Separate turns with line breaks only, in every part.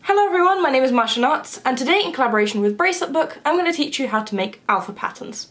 Hello everyone, my name is Marsha Knotts, and today in collaboration with Bracelet Book, I'm going to teach you how to make alpha patterns.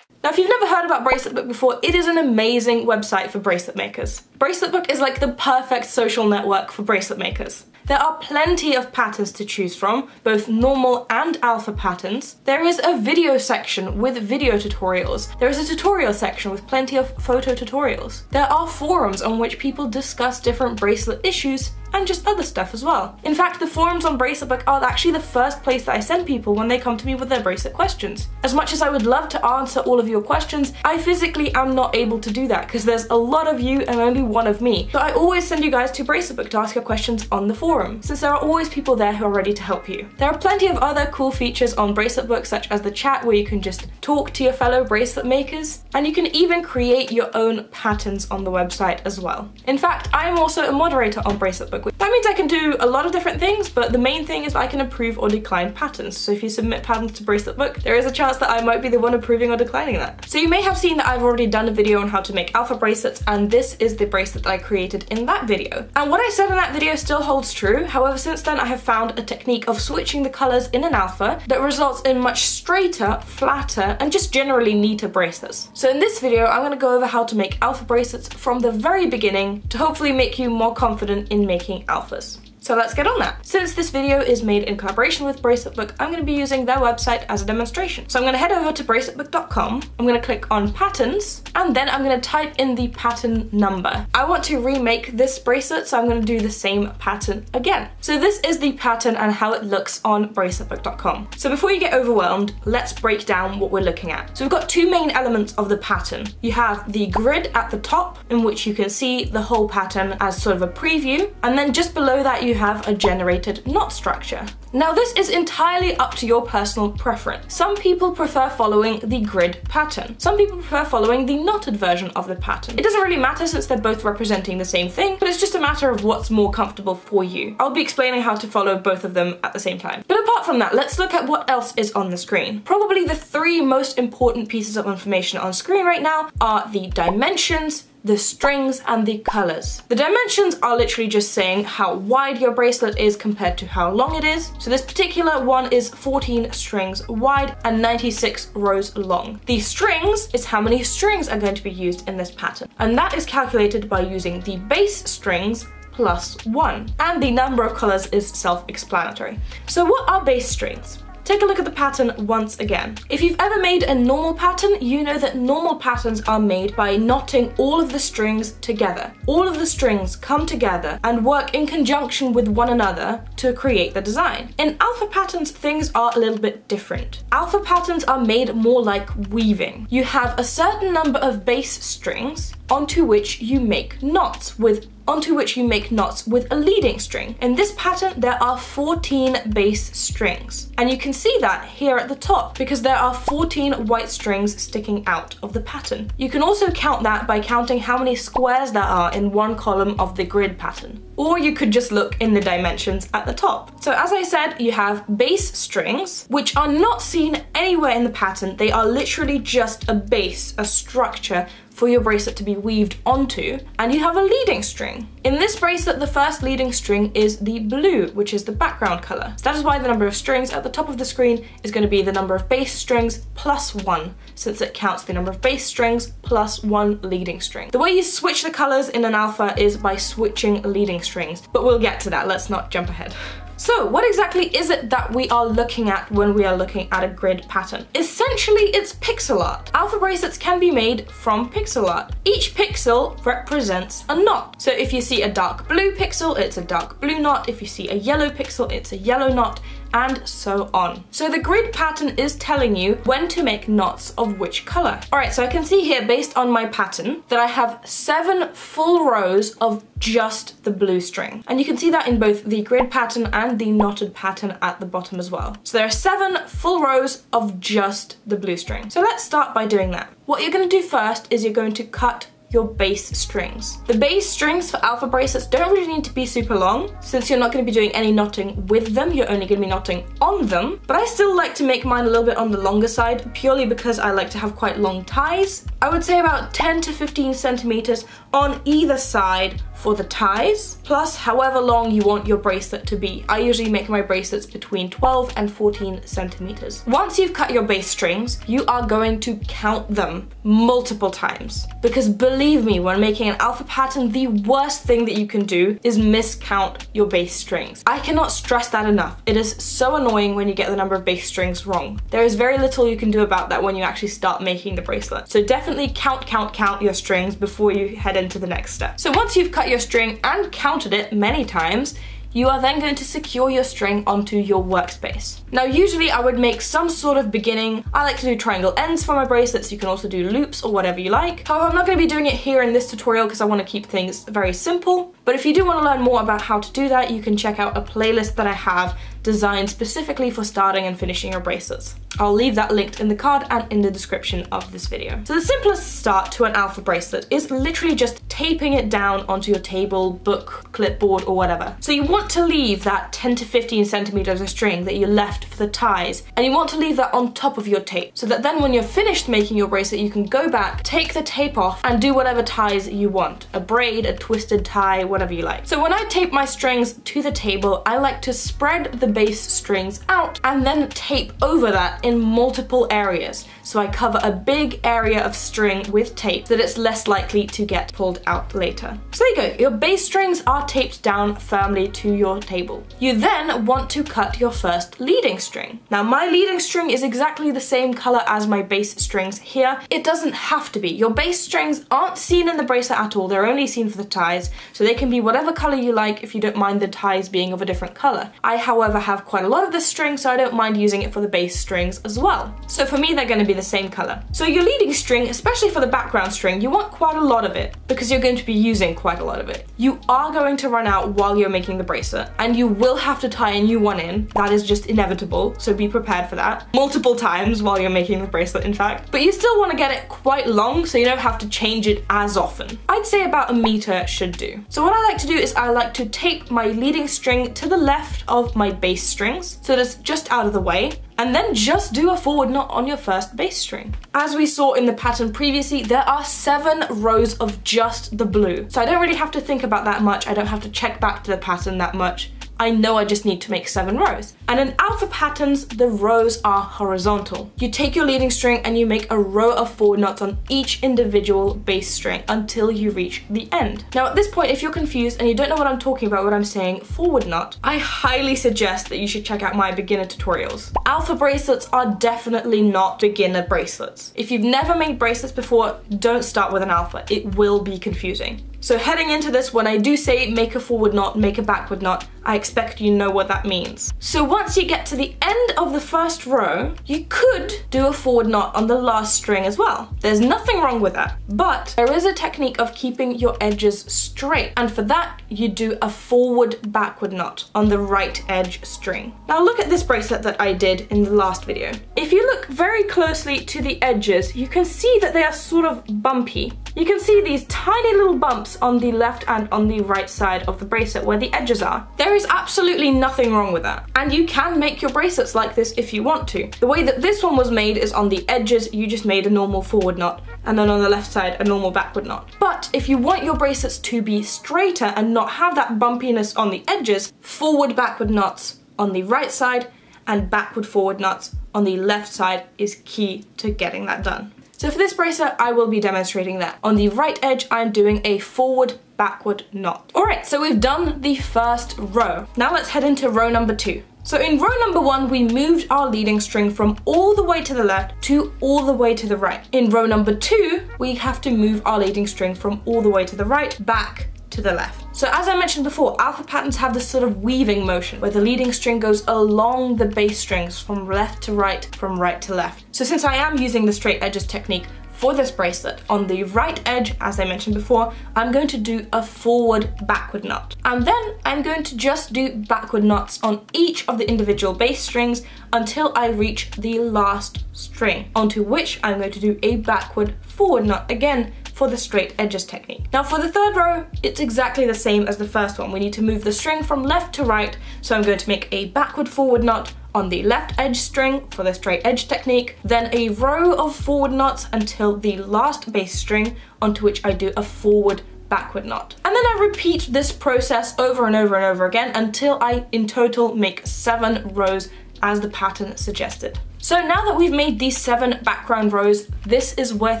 Now, if you've never heard about Bracelet Book before, it is an amazing website for bracelet makers. Bracelet Book is like the perfect social network for bracelet makers. There are plenty of patterns to choose from, both normal and alpha patterns. There is a video section with video tutorials. There is a tutorial section with plenty of photo tutorials. There are forums on which people discuss different bracelet issues and just other stuff as well. In fact, the forums on Bracelet Book are actually the first place that I send people when they come to me with their bracelet questions. As much as I would love to answer all of your questions, I physically am not able to do that because there's a lot of you and only one of me. So I always send you guys to Bracelet Book to ask your questions on the forum, since there are always people there who are ready to help you. There are plenty of other cool features on Bracelet Book, such as the chat where you can just talk to your fellow bracelet makers, and you can even create your own patterns on the website as well. In fact, I am also a moderator on Bracelet Book. That means I can do a lot of different things, but the main thing is I can approve or decline patterns. So if you submit patterns to Bracelet Book, there is a chance that I might be the one approving or declining that. So you may have seen that I've already done a video on how to make alpha bracelets, and this is the bracelet that I created in that video. And what I said in that video still holds true. However, since then I have found a technique of switching the colors in an alpha that results in much straighter, flatter, and just generally neater bracelets. So in this video, I'm going to go over how to make alpha bracelets from the very beginning to hopefully make you more confident in making alphas. So let's get on that. Since this video is made in collaboration with Bracelet Book, I'm going to be using their website as a demonstration. So I'm going to head over to braceletbook.com, I'm going to click on patterns, and then I'm going to type in the pattern number. I want to remake this bracelet, so I'm going to do the same pattern again. So this is the pattern and how it looks on braceletbook.com. So before you get overwhelmed, let's break down what we're looking at. So we've got two main elements of the pattern. You have the grid at the top, in which you can see the whole pattern as sort of a preview, and then just below that you have a generated knot structure. Now this is entirely up to your personal preference. Some people prefer following the grid pattern. Some people prefer following the knotted version of the pattern. It doesn't really matter since they're both representing the same thing, but it's just a matter of what's more comfortable for you. I'll be explaining how to follow both of them at the same time. But apart from that, let's look at what else is on the screen. Probably the three most important pieces of information on screen right now are the dimensions, the strings, and the colors. The dimensions are literally just saying how wide your bracelet is compared to how long it is. So this particular one is 14 strings wide and 96 rows long. The strings is how many strings are going to be used in this pattern, and that is calculated by using the base strings plus 1. And the number of colors is self-explanatory. So what are base strings? Take a look at the pattern once again. If you've ever made a normal pattern, you know that normal patterns are made by knotting all of the strings together. All of the strings come together and work in conjunction with one another to create the design. In alpha patterns, things are a little bit different. Alpha patterns are made more like weaving. You have a certain number of base strings onto which you make knots with a leading string. In this pattern, there are 14 base strings. And you can see that here at the top because there are 14 white strings sticking out of the pattern. You can also count that by counting how many squares there are in one column of the grid pattern. Or you could just look in the dimensions at the top. So as I said, you have base strings, which are not seen anywhere in the pattern. They are literally just a base, a structure for your bracelet to be weaved onto, and you have a leading string. In this bracelet, the first leading string is the blue, which is the background color. So that is why the number of strings at the top of the screen is going to be the number of base strings plus 1, since it counts the number of base strings plus 1 leading string. The way you switch the colors in an alpha is by switching leading strings, but we'll get to that, let's not jump ahead. So what exactly is it that we are looking at when we are looking at a grid pattern? Essentially, it's pixel art. Alpha bracelets can be made from pixel art. Each pixel represents a knot. So if you see a dark blue pixel, it's a dark blue knot. If you see a yellow pixel, it's a yellow knot, and so on. So the grid pattern is telling you when to make knots of which color. Alright, so I can see here, based on my pattern, that I have 7 full rows of just the blue string. And you can see that in both the grid pattern and the knotted pattern at the bottom as well. So there are 7 full rows of just the blue string. So let's start by doing that. What you're going to do first is you're going to cut your base strings. The base strings for alpha bracelets don't really need to be super long, since you're not going to be doing any knotting with them, you're only going to be knotting on them, but I still like to make mine a little bit on the longer side, purely because I like to have quite long ties. I would say about 10 to 15 centimeters on either side for the ties, plus however long you want your bracelet to be. I usually make my bracelets between 12 and 14 centimeters. Once you've cut your base strings, you are going to count them multiple times. Because believe me, when making an alpha pattern, the worst thing that you can do is miscount your base strings. I cannot stress that enough. It is so annoying when you get the number of base strings wrong. There is very little you can do about that when you actually start making the bracelet. So definitely count your strings before you head into the next step. So once you've cut your string and counted it many times, you are then going to secure your string onto your workspace. Now usually I would make some sort of beginning. I like to do triangle ends for my bracelets. You can also do loops or whatever you like. However, I'm not going to be doing it here in this tutorial because I want to keep things very simple. But if you do want to learn more about how to do that, you can check out a playlist that I have designed specifically for starting and finishing your bracelets. I'll leave that linked in the card and in the description of this video. So the simplest start to an alpha bracelet is literally just taping it down onto your table, book, clipboard, or whatever. So you want to leave that 10 to 15 centimeters of string that you left for the ties, and you want to leave that on top of your tape, so that then when you're finished making your bracelet, you can go back, take the tape off, and do whatever ties you want. A braid, a twisted tie, whatever you like. So when I tape my strings to the table, I like to spread the base strings out and then tape over that in multiple areas. So I cover a big area of string with tape so that it's less likely to get pulled out later. So there you go, your base strings are taped down firmly to your table. You then want to cut your first leading string. Now my leading string is exactly the same color as my base strings here. It doesn't have to be. Your base strings aren't seen in the bracelet at all, they're only seen for the ties, so they can be whatever color you like if you don't mind the ties being of a different color. I, however, have quite a lot of this string, so I don't mind using it for the base strings as well. So for me, they're going to be the same color. So your leading string, especially for the background string, you want quite a lot of it because you're going to be using quite a lot of it. You are going to run out while you're making the bracelet, and you will have to tie a new one in. That is just inevitable, so be prepared for that. Multiple times while you're making the bracelet, in fact. But you still want to get it quite long so you don't have to change it as often. I'd say about 1 meter should do. So what I like to do is I like to tape my leading string to the left of my base strings so that it's just out of the way, and then just do a forward knot on your first base string. As we saw in the pattern previously, there are 7 rows of just the blue. So I don't really have to think about that much. I don't have to check back to the pattern that much. I know I just need to make 7 rows. And in alpha patterns, the rows are horizontal. You take your leading string and you make a row of forward knots on each individual base string until you reach the end. Now at this point, if you're confused and you don't know what I'm talking about when I'm saying forward knot, I highly suggest that you should check out my beginner tutorials. Alpha bracelets are definitely not beginner bracelets. If you've never made bracelets before, don't start with an alpha. It will be confusing. So heading into this, when I do say make a forward knot, make a backward knot, I expect you know what that means. So once you get to the end of the first row, you could do a forward knot on the last string as well. There's nothing wrong with that, but there is a technique of keeping your edges straight, and for that you do a forward backward knot on the right edge string. Now look at this bracelet that I did in the last video. If you look very closely to the edges, you can see that they are sort of bumpy. You can see these tiny little bumps on the left and on the right side of the bracelet where the edges are. There is absolutely nothing wrong with that. And you can make your bracelets like this if you want to. The way that this one was made is on the edges, you just made a normal forward knot, and then on the left side, a normal backward knot. But if you want your bracelets to be straighter and not have that bumpiness on the edges, forward backward knots on the right side and backward forward knots on the left side is key to getting that done. So for this bracelet, I will be demonstrating that. On the right edge, I'm doing a forward backward knot. Alright, so we've done the first row. Now let's head into row number 2. So in row number 1, we moved our leading string from all the way to the left to all the way to the right. In row number 2, we have to move our leading string from all the way to the right back to the left. So as I mentioned before, alpha patterns have this sort of weaving motion where the leading string goes along the base strings from left to right, from right to left. So since I am using the straight edges technique for this bracelet, on the right edge, as I mentioned before, I'm going to do a forward backward knot. And then I'm going to just do backward knots on each of the individual base strings until I reach the last string, onto which I'm going to do a backward forward knot again for the straight edges technique. Now for the third row, it's exactly the same as the first one. We need to move the string from left to right, so I'm going to make a backward forward knot on the left edge string for the straight edge technique, then a row of forward knots until the last bass string, onto which I do a forward backward knot. And then I repeat this process over and over and over again until I in total make 7 rows as the pattern suggested. So now that we've made these 7 background rows, this is where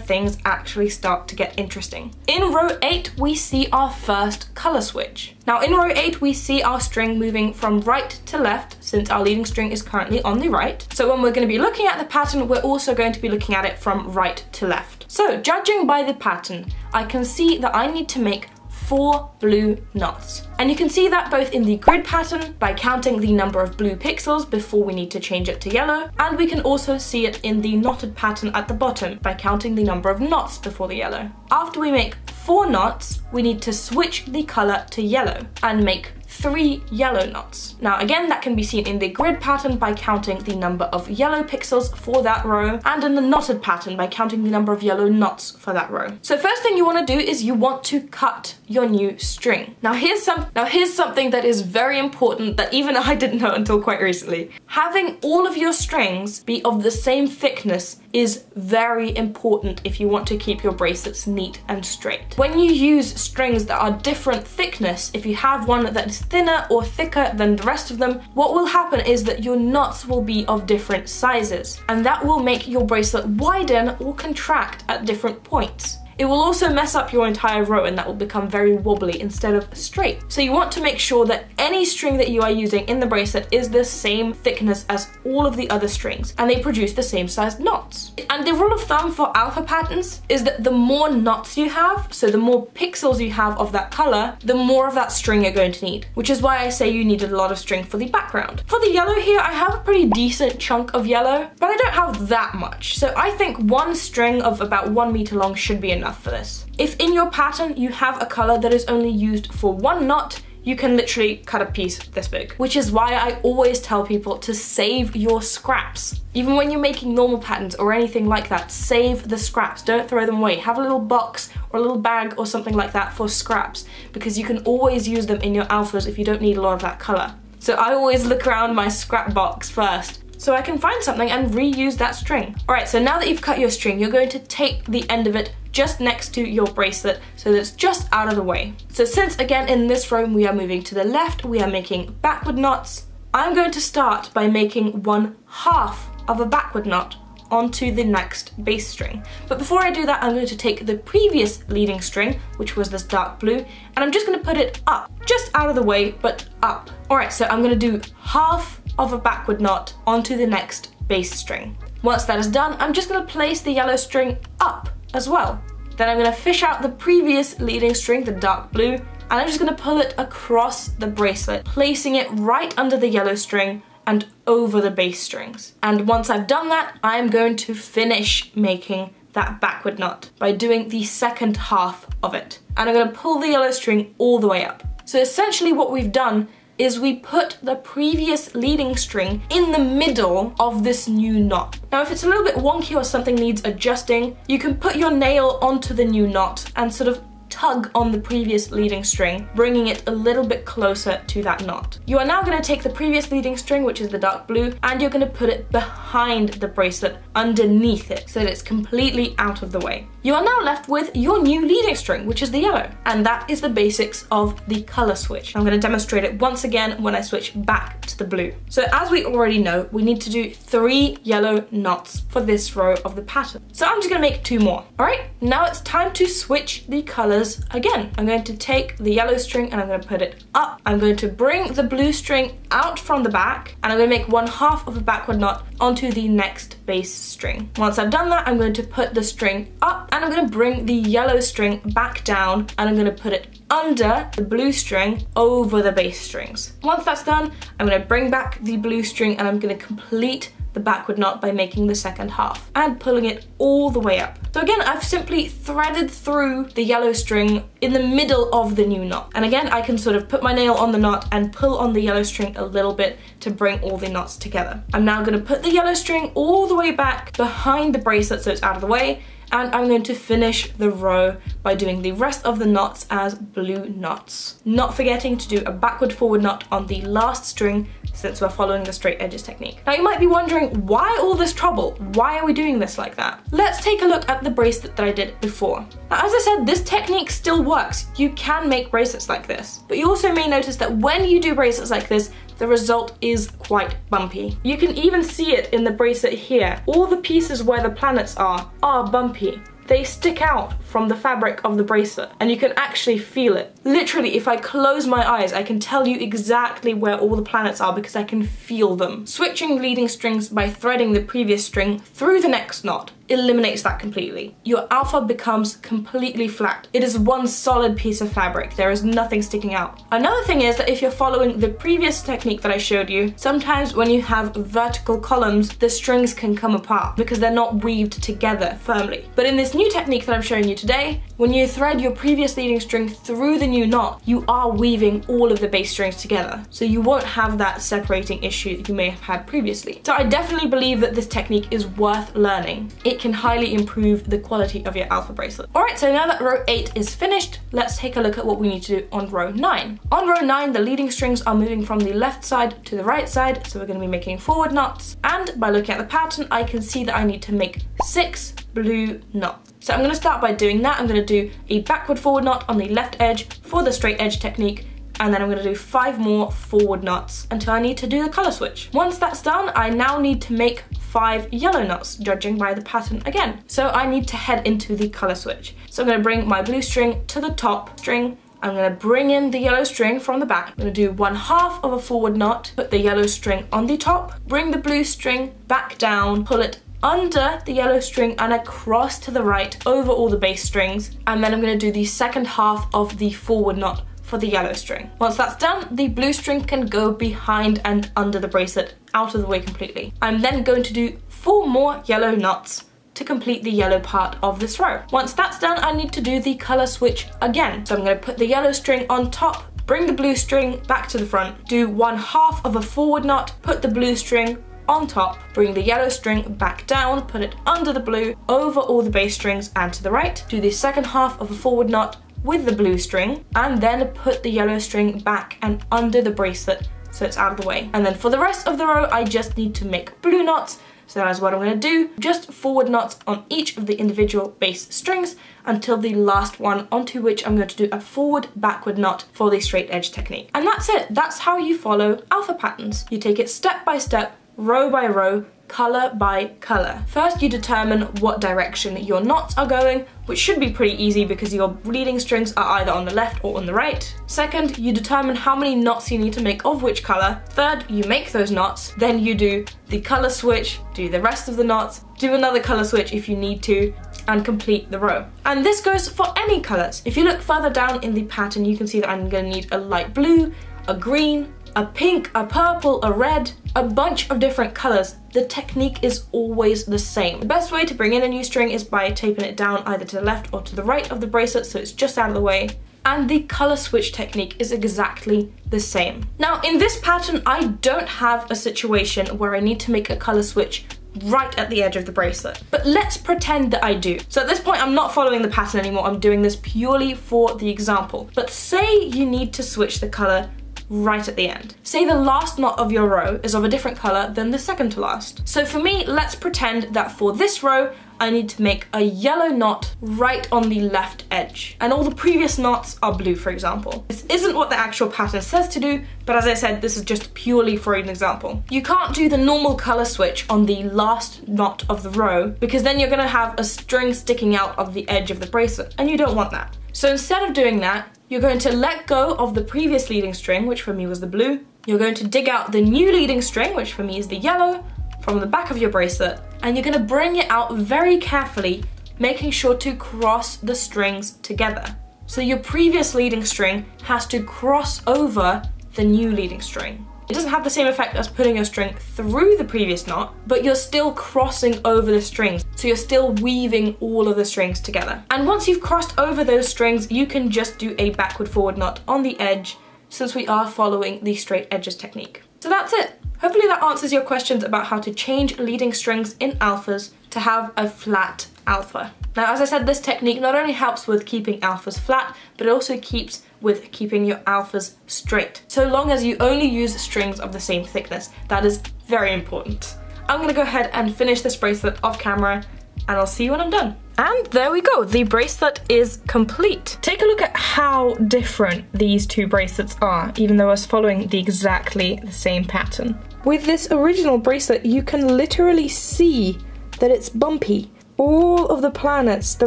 things actually start to get interesting. In row 8, we see our first color switch. Now in row 8, we see our string moving from right to left, since our leading string is currently on the right. So when we're going to be looking at the pattern, we're also going to be looking at it from right to left. So judging by the pattern, I can see that I need to make 4 blue knots. And you can see that both in the grid pattern by counting the number of blue pixels before we need to change it to yellow, and we can also see it in the knotted pattern at the bottom by counting the number of knots before the yellow. After we make 4 knots, we need to switch the color to yellow and make 3 yellow knots. Now again, that can be seen in the grid pattern by counting the number of yellow pixels for that row, and in the knotted pattern by counting the number of yellow knots for that row. So first thing you want to do is you want to cut your new string. Now here's something that is very important that even I didn't know until quite recently. Having all of your strings be of the same thickness is very important if you want to keep your bracelets neat and straight. When you use strings that are different thickness, if you have one that is thinner or thicker than the rest of them, what will happen is that your knots will be of different sizes, and that will make your bracelet widen or contract at different points. It will also mess up your entire row, and that will become very wobbly instead of straight. So you want to make sure that any string that you are using in the bracelet is the same thickness as all of the other strings, and they produce the same sized knots. And the rule of thumb for alpha patterns is that the more knots you have, so the more pixels you have of that color, the more of that string you're going to need, which is why I say you needed a lot of string for the background. For the yellow here, I have a pretty decent chunk of yellow, but I don't have that much. So I think 1 string of about 1 meter long should be enough for this. If in your pattern you have a color that is only used for 1 knot, you can literally cut a piece this big, which is why I always tell people to save your scraps. Even when you're making normal patterns or anything like that, save the scraps, don't throw them away. Have a little box or a little bag or something like that for scraps, because you can always use them in your alphas if you don't need a lot of that color. So I always look around my scrap box first, so I can find something and reuse that string. Alright, so now that you've cut your string, you're going to take the end of it just next to your bracelet so that it's just out of the way. So since again in this row we are moving to the left, we are making backward knots, I'm going to start by making 1/2 of a backward knot onto the next bass string. But before I do that, I'm going to take the previous leading string, which was this dark blue, and I'm just going to put it up, just out of the way, but up. Alright, so I'm going to do 1/2 of a backward knot onto the next bass string. Once that is done, I'm just going to place the yellow string up as well. Then I'm going to fish out the previous leading string, the dark blue, and I'm just going to pull it across the bracelet, placing it right under the yellow string and over the bass strings. And once I've done that, I'm going to finish making that backward knot by doing the second half of it. And I'm going to pull the yellow string all the way up. So essentially what we've done is we put the previous leading string in the middle of this new knot. Now if it's a little bit wonky or something needs adjusting, you can put your nail onto the new knot and sort of tug on the previous leading string, bringing it a little bit closer to that knot. You are now going to take the previous leading string, which is the dark blue, and you're going to put it behind the bracelet, underneath it, so that it's completely out of the way. You are now left with your new leading string, which is the yellow, and that is the basics of the color switch. I'm going to demonstrate it once again when I switch back to the blue. So as we already know, we need to do 3 yellow knots for this row of the pattern. So I'm just going to make 2 more. Alright, now it's time to switch the colors again. I'm going to take the yellow string and I'm going to put it up. I'm going to bring the blue string out from the back, and I'm going to make 1/2 of a backward knot onto the next bass string. Once I've done that, I'm going to put the string up, and I'm going to bring the yellow string back down, and I'm going to put it under the blue string over the bass strings. Once that's done, I'm going to bring back the blue string and I'm going to complete the backward knot by making the second half and pulling it all the way up. So again, I've simply threaded through the yellow string in the middle of the new knot. And again, I can sort of put my nail on the knot and pull on the yellow string a little bit to bring all the knots together. I'm now going to put the yellow string all the way back behind the bracelet so it's out of the way, and I'm going to finish the row by doing the rest of the knots as blue knots. Not forgetting to do a backward forward knot on the last string since we're following the straight edges technique. Now you might be wondering, why all this trouble? Why are we doing this like that? Let's take a look at the bracelet that I did before. Now as I said, this technique still works. You can make bracelets like this, but you also may notice that when you do bracelets like this, the result is quite bumpy. You can even see it in the bracelet here. All the pieces where the planets are bumpy. They stick out from the fabric of the bracelet and you can actually feel it. Literally, if I close my eyes, I can tell you exactly where all the planets are because I can feel them. Switching leading strings by threading the previous string through the next knot eliminates that completely. Your alpha becomes completely flat. It is one solid piece of fabric. There is nothing sticking out. Another thing is that if you're following the previous technique that I showed you, sometimes when you have vertical columns, the strings can come apart because they're not weaved together firmly. But in this new technique that I'm showing you today, when you thread your previous leading string through the new knot, you are weaving all of the base strings together. So you won't have that separating issue that you may have had previously. So I definitely believe that this technique is worth learning. It can highly improve the quality of your alpha bracelet. Alright, so now that row 8 is finished, let's take a look at what we need to do on row 9. On row 9, the leading strings are moving from the left side to the right side, so we're going to be making forward knots. And by looking at the pattern, I can see that I need to make 6 blue knots. So I'm going to start by doing that. I'm going to do a backward forward knot on the left edge for the straight edge technique, and then I'm going to do 5 more forward knots until I need to do the color switch. Once that's done, I now need to make 5 yellow knots, judging by the pattern again. So I need to head into the color switch. So I'm going to bring my blue string to the top string. I'm going to bring in the yellow string from the back. I'm going to do 1/2 of a forward knot, put the yellow string on the top, bring the blue string back down, pull it under the yellow string and across to the right over all the base strings, and then I'm going to do the second half of the forward knot for the yellow string. Once that's done, the blue string can go behind and under the bracelet, out of the way completely. I'm then going to do 4 more yellow knots to complete the yellow part of this row. Once that's done, I need to do the color switch again. So I'm going to put the yellow string on top, bring the blue string back to the front, do 1/2 of a forward knot, put the blue string on top, bring the yellow string back down, put it under the blue, over all the base strings and to the right, do the second half of a forward knot with the blue string, and then put the yellow string back and under the bracelet so it's out of the way. And then for the rest of the row, I just need to make blue knots. So that is what I'm going to do, just forward knots on each of the individual base strings until the last one, onto which I'm going to do a forward backward knot for the straight edge technique. And that's it. That's how you follow alpha patterns. You take it step by step, row by row, color by color. First, you determine what direction your knots are going, which should be pretty easy because your leading strings are either on the left or on the right. Second, you determine how many knots you need to make of which color. Third, you make those knots. Then you do the color switch, do the rest of the knots, do another color switch if you need to, and complete the row. And this goes for any colors. If you look further down in the pattern, you can see that I'm going to need a light blue, a green, a pink, a purple, a red, a bunch of different colors. The technique is always the same. The best way to bring in a new string is by taping it down either to the left or to the right of the bracelet so it's just out of the way. And the color switch technique is exactly the same. Now in this pattern, I don't have a situation where I need to make a color switch right at the edge of the bracelet. But let's pretend that I do. So at this point, I'm not following the pattern anymore. I'm doing this purely for the example. But say you need to switch the color right at the end. Say the last knot of your row is of a different color than the second to last. So for me, let's pretend that for this row, I need to make a yellow knot right on the left edge. And all the previous knots are blue, for example. This isn't what the actual pattern says to do, but as I said, this is just purely for an example. You can't do the normal color switch on the last knot of the row because then you're gonna have a string sticking out of the edge of the bracelet, and you don't want that. So instead of doing that, you're going to let go of the previous leading string, which for me was the blue. You're going to dig out the new leading string, which for me is the yellow, from the back of your bracelet, and you're going to bring it out very carefully, making sure to cross the strings together. So your previous leading string has to cross over the new leading string. It doesn't have the same effect as putting your string through the previous knot, but you're still crossing over the strings. So you're still weaving all of the strings together. And once you've crossed over those strings, you can just do a backward forward knot on the edge, since we are following the straight edges technique. So that's it. Hopefully that answers your questions about how to change leading strings in alphas to have a flat alpha. Now, as I said, this technique not only helps with keeping alphas flat, but it also keeps with keeping your alphas straight, so long as you only use strings of the same thickness. That is very important. I'm gonna go ahead and finish this bracelet off camera, and I'll see you when I'm done. And there we go, the bracelet is complete. Take a look at how different these two bracelets are, even though I was following exactly the same pattern. With this original bracelet, you can literally see that it's bumpy. All of the planets, the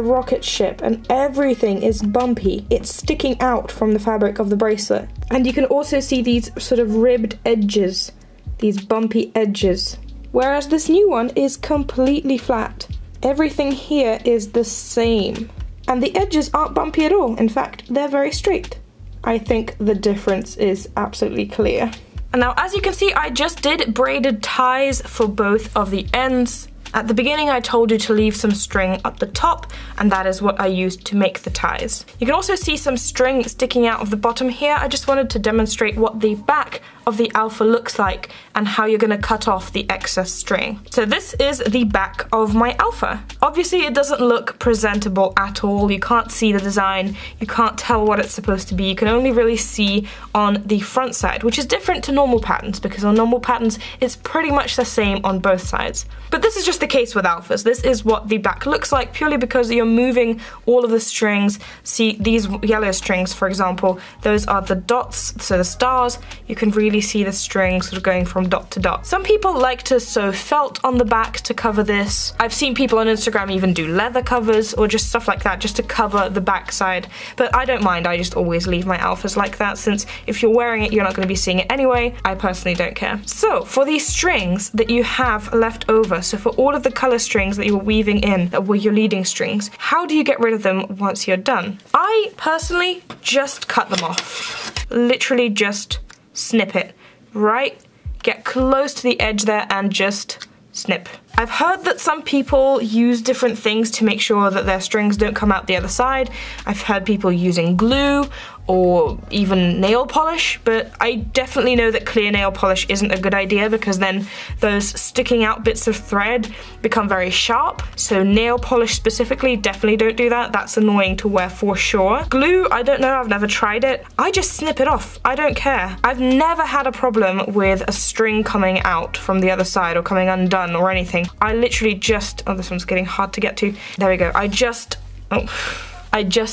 rocket ship, and everything is bumpy. It's sticking out from the fabric of the bracelet. And you can also see these sort of ribbed edges, these bumpy edges. Whereas this new one is completely flat. Everything here is the same. And the edges aren't bumpy at all. In fact, they're very straight. I think the difference is absolutely clear. And now, as you can see, I just did braided ties for both of the ends. At the beginning, I told you to leave some string up the top, and that is what I used to make the ties. You can also see some string sticking out of the bottom here. I just wanted to demonstrate what the back of the alpha looks like and how you're going to cut off the excess string. So this is the back of my alpha. Obviously, it doesn't look presentable at all. You can't see the design. You can't tell what it's supposed to be. You can only really see on the front side, which is different to normal patterns, because on normal patterns, it's pretty much the same on both sides. But this is just the case with alphas. This is what the back looks like, purely because you're moving all of the strings. See these yellow strings, for example, those are the dots, so the stars. You can really see the string sort of going from dot to dot. Some people like to sew felt on the back to cover this. I've seen people on Instagram even do leather covers or just stuff like that just to cover the back side, but I don't mind. I just always leave my alphas like that, since if you're wearing it, you're not going to be seeing it anyway. I personally don't care. So for these strings that you have left over, so for all of the color strings that you were weaving in that were your leading strings, how do you get rid of them once you're done? I personally just cut them off. Literally just snip it, right? Get close to the edge there and just snip. I've heard that some people use different things to make sure that their strings don't come out the other side. I've heard people using glue or even nail polish, but I definitely know that clear nail polish isn't a good idea, because then those sticking out bits of thread become very sharp. So nail polish specifically, definitely don't do that. That's annoying to wear for sure. Glue, I don't know, I've never tried it. I just snip it off. I don't care. I've never had a problem with a string coming out from the other side or coming undone or anything. I literally just, oh, this one's getting hard to get to. There we go. I just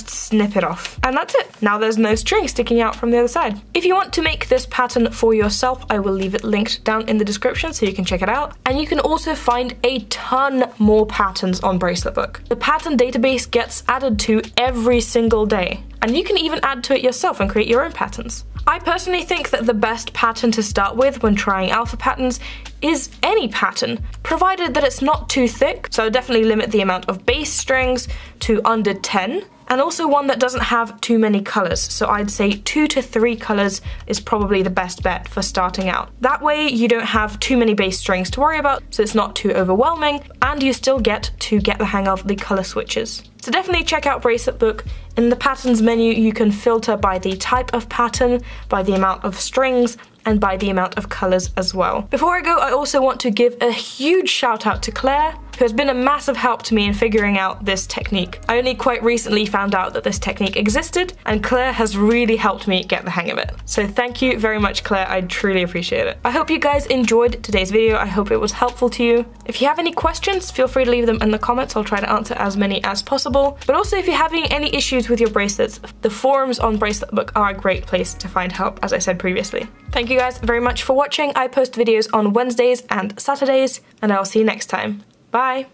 snip it off. And that's it. Now there's no string sticking out from the other side. If you want to make this pattern for yourself, I will leave it linked down in the description so you can check it out. And you can also find a ton more patterns on Bracelet Book. The pattern database gets added to every single day, and you can even add to it yourself and create your own patterns. I personally think that the best pattern to start with when trying alpha patterns is any pattern, provided that it's not too thick. So definitely limit the amount of base strings to under 10, and also one that doesn't have too many colors. So I'd say 2 to 3 colors is probably the best bet for starting out. That way you don't have too many base strings to worry about, so it's not too overwhelming, and you still get to get the hang of the color switches. So definitely check out Bracelet Book. In the patterns menu, you can filter by the type of pattern, by the amount of strings, and by the amount of colors as well. Before I go, I also want to give a huge shout out to Claire, who has been a massive help to me in figuring out this technique. I only quite recently found out that this technique existed, and Claire has really helped me get the hang of it. So thank you very much, Claire. I truly appreciate it. I hope you guys enjoyed today's video. I hope it was helpful to you. If you have any questions, feel free to leave them in the comments. I'll try to answer as many as possible. But also, if you're having any issues with your bracelets, the forums on Bracelet Book are a great place to find help, as I said previously. Thank you guys very much for watching. I post videos on Wednesdays and Saturdays, and I'll see you next time. Bye!